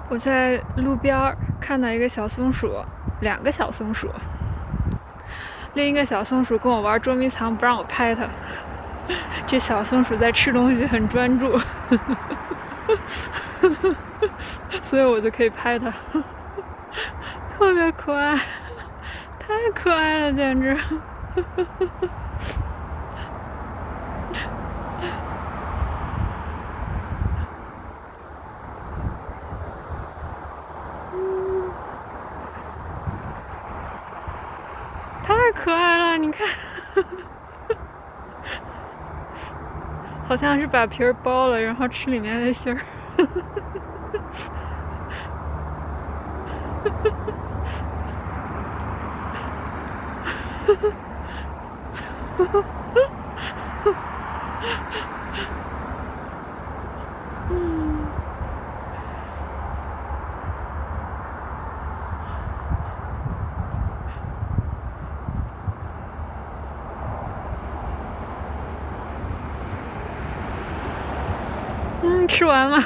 我在路边看到一个小松鼠，两个小松鼠，另一个小松鼠跟我玩捉迷藏，不让我拍它。这小松鼠在吃东西，很专注，所以我就可以拍它，特别可爱，太可爱了，简直。太可爱了，你看，好像是把皮儿剥了，然后吃里面的芯儿。吃完了。